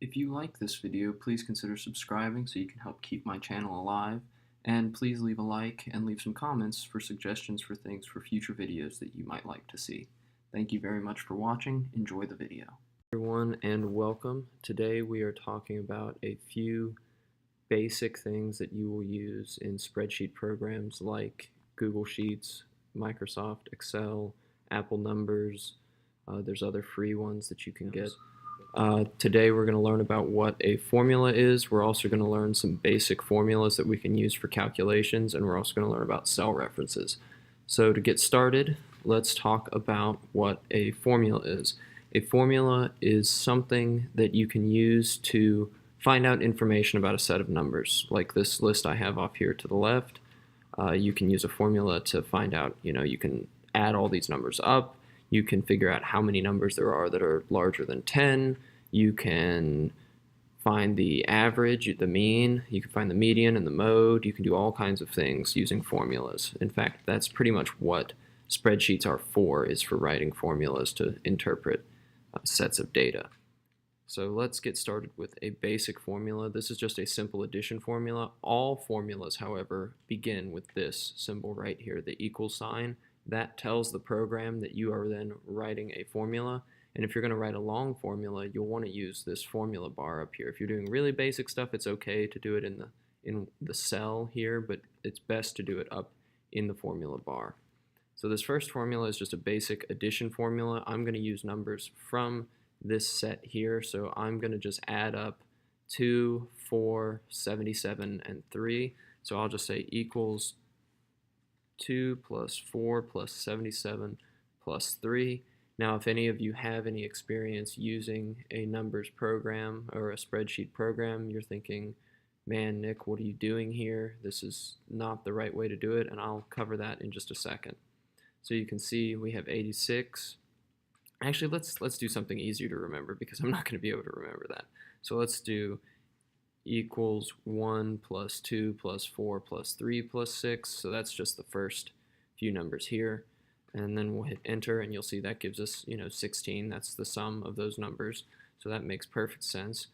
If you like this video, please consider subscribing so you can help keep my channel alive, and please leave a like and leave some comments for suggestions for things for future videos that you might like to see. Thank you very much for watching. Enjoy the video. Everyone, and welcome. Today we are talking about a few basic things that you will use in spreadsheet programs like Google Sheets, Microsoft Excel, Apple Numbers. There's other free ones that you can get. Today we're going to learn about what a formula is. We're also going to learn some basic formulas that we can use for calculations, and we're also going to learn about cell references. So to get started, let's talk about what a formula is. A formula is something that you can use to find out information about a set of numbers. Like this list I have off here to the left, you can use a formula to find out, you can add all these numbers up. You can figure out how many numbers there are that are larger than 10. You can find the average, the mean. You can find the median and the mode. You can do all kinds of things using formulas. In fact, that's pretty much what spreadsheets are for, is for writing formulas to interpret sets of data. So let's get started with a basic formula. This is just a simple addition formula. All formulas, however, begin with this symbol right here, the equal sign. That tells the program that you are then writing a formula. And if you're going to write a long formula, you'll want to use this formula bar up here. If you're doing really basic stuff, it's okay to do it in the cell here, but it's best to do it up in the formula bar. So this first formula is just a basic addition formula. I'm going to use numbers from this set here, so I'm going to just add up 2, 4, 77, and 3. So I'll just say equals 2 plus 4 plus 77 plus 3. Now, if any of you have any experience using a numbers program or a spreadsheet program, you're thinking, man, Nick, what are you doing here? This is not the right way to do it, and I'll cover that in just a second. So you can see we have 86. Actually, let's do something easier to remember because I'm not going to be able to remember that. So let's do equals 1 plus 2 plus 4 plus 3 plus 6. So that's just the first few numbers here. And then we'll hit enter, and you'll see that gives us, 16. That's the sum of those numbers. So that makes perfect sense.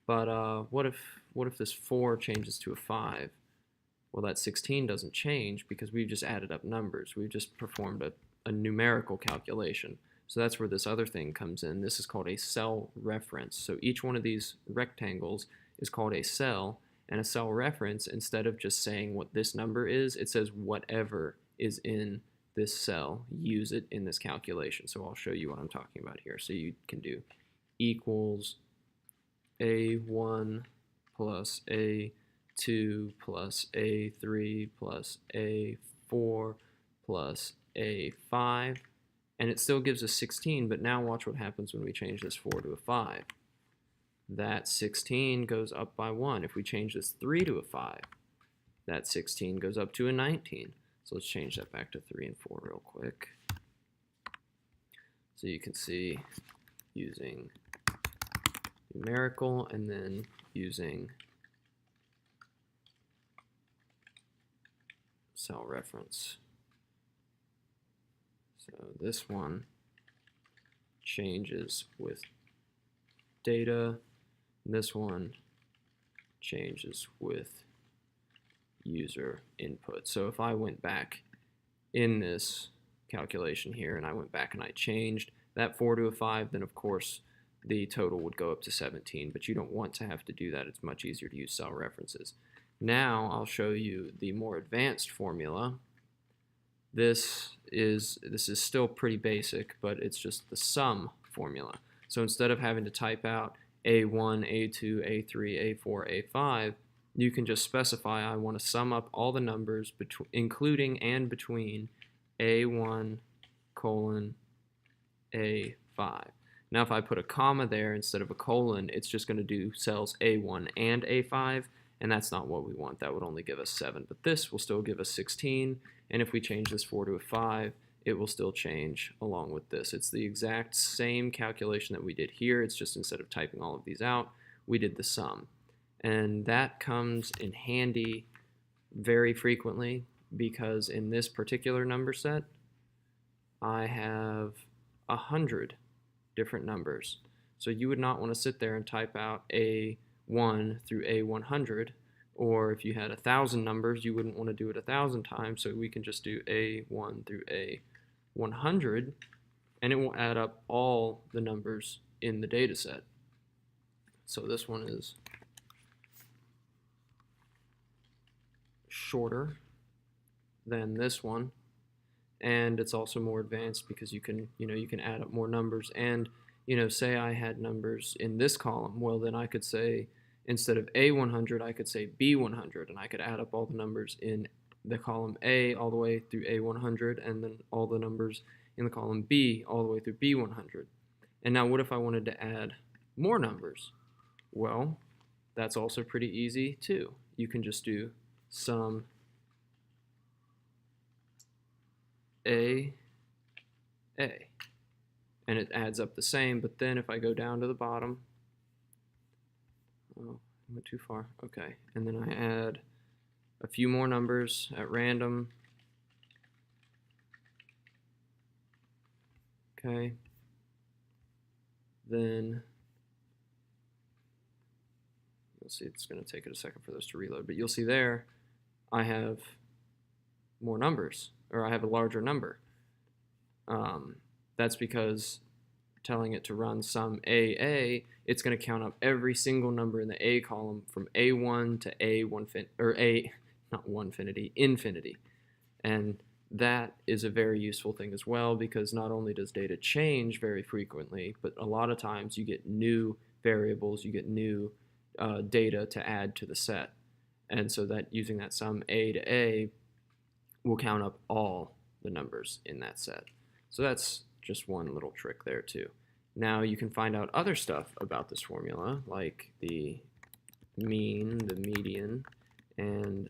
But what if this 4 changes to a 5? Well, that 16 doesn't change because we've just added up numbers. We've just performed a numerical calculation. So that's where this other thing comes in. This is called a cell reference. So each one of these rectangles is called a cell, and a cell reference, instead of just saying what this number is, it says whatever is in this cell, use it in this calculation. So I'll show you what I'm talking about here. So you can do equals A1 plus A2 plus A3 plus A4 plus A5, and it still gives us 16, but now watch what happens when we change this 4 to a 5. That 16 goes up by 1. If we change this 3 to a 5, that 16 goes up to a 19. So let's change that back to 3 and 4 real quick. So you can see using numerical and then using cell reference. So this one changes with data. This one changes with user input. So if I went back in this calculation here and I went back and I changed that 4 to a 5, then of course the total would go up to 17, but you don't want to have to do that. It's much easier to use cell references. Now I'll show you the more advanced formula. This is still pretty basic, but it's just the sum formula. So instead of having to type out A1, A2, A3, A4, A5, you can just specify I want to sum up all the numbers including and between A1 colon A5. Now if I put a comma there instead of a colon, it's just going to do cells A1 and A5, and that's not what we want. That would only give us 7, but this will still give us 16, and if we change this 4 to a 5, it will still change along with this. It's the exact same calculation that we did here. It's just instead of typing all of these out, we did the sum. And that comes in handy very frequently because in this particular number set, I have 100 different numbers. So you would not want to sit there and type out A1 through A100, or if you had 1,000 numbers, you wouldn't want to do it 1,000 times, so we can just do A1 through A100, and it will add up all the numbers in the data set. So this one is shorter than this one, and it's also more advanced because you can add up more numbers. And say I had numbers in this column, well, then I could say, instead of A100, I could say B100, and I could add up all the numbers in the column A all the way through A100, and then all the numbers in the column B all the way through B100. And now what if I wanted to add more numbers? Well, that's also pretty easy too. You can just do sum A, and it adds up the same. But then if I go down to the bottom, oh, I went too far. Okay, and then I add a few more numbers at random. Okay, then you'll see it's going to take it a second for this to reload, but you'll see there I have more numbers, or I have a larger number. That's because telling it to run sum AA, it's going to count up every single number in the A column from A1 to infinity. And that is a very useful thing as well, because not only does data change very frequently, but a lot of times you get new variables, you get new data to add to the set. And so that using that sum A to A will count up all the numbers in that set. So that's just one little trick there too. Now you can find out other stuff about this formula, like the mean, the median, and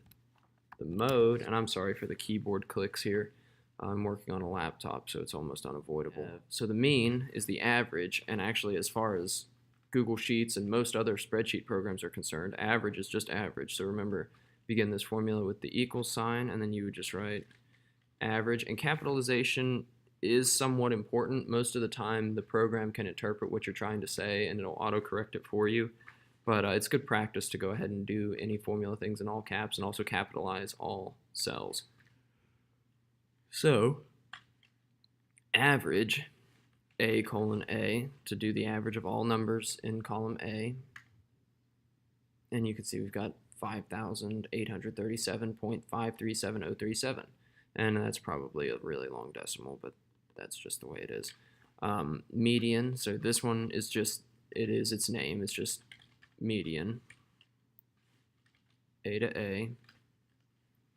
the mode. And I'm sorry for the keyboard clicks here. I'm working on a laptop, so it's almost unavoidable. So the mean is the average, and actually as far as Google Sheets and most other spreadsheet programs are concerned, average is just average. So remember, begin this formula with the equal sign, and then you would just write average. And capitalization is somewhat important. Most of the time the program can interpret what you're trying to say and it'll autocorrect it for you, but it's good practice to go ahead and do any formula things in all caps and also capitalize all cells. So average, A colon A, to do the average of all numbers in column A, and you can see we've got 5,837.537037, and that's probably a really long decimal, but that's just the way it is. Median, so this one is just, its name, it's just median, A to A,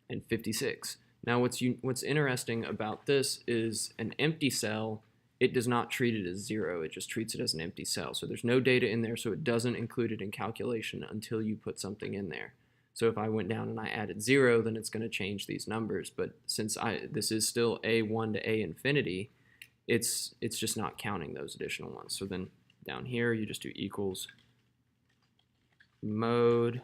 and 56. Now what's interesting about this is an empty cell, it does not treat it as 0, it just treats it as an empty cell. So there's no data in there, so it doesn't include it in calculation until you put something in there. So if I went down and I added 0, then it's going to change these numbers. But since this is still A1 to A infinity, it's just not counting those additional ones. So then down here, you just do equals mode.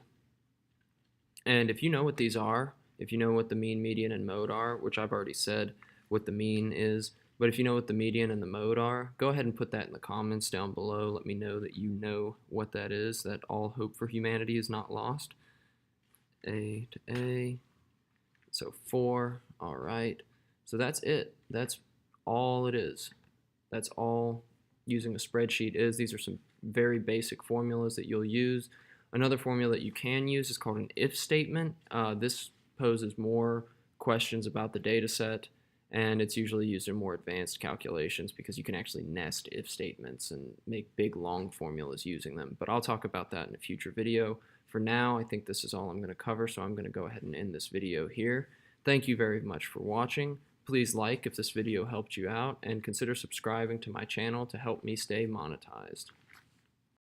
And if you know what these are, if you know what the mean, median, and mode are, which I've already said what the mean is, but if you know what the median and the mode are, go ahead and put that in the comments down below. Let me know that you know what that is, that all hope for humanity is not lost. A to A, so 4, all right. So that's it. That's all it is. That's all using a spreadsheet is. These are some very basic formulas that you'll use. Another formula that you can use is called an if statement. This poses more questions about the data set, and it's usually used in more advanced calculations because you can actually nest if statements and make big long formulas using them. But I'll talk about that in a future video. For now, I think this is all I'm going to cover, so I'm going to go ahead and end this video here. Thank you very much for watching. Please like if this video helped you out, and consider subscribing to my channel to help me stay monetized.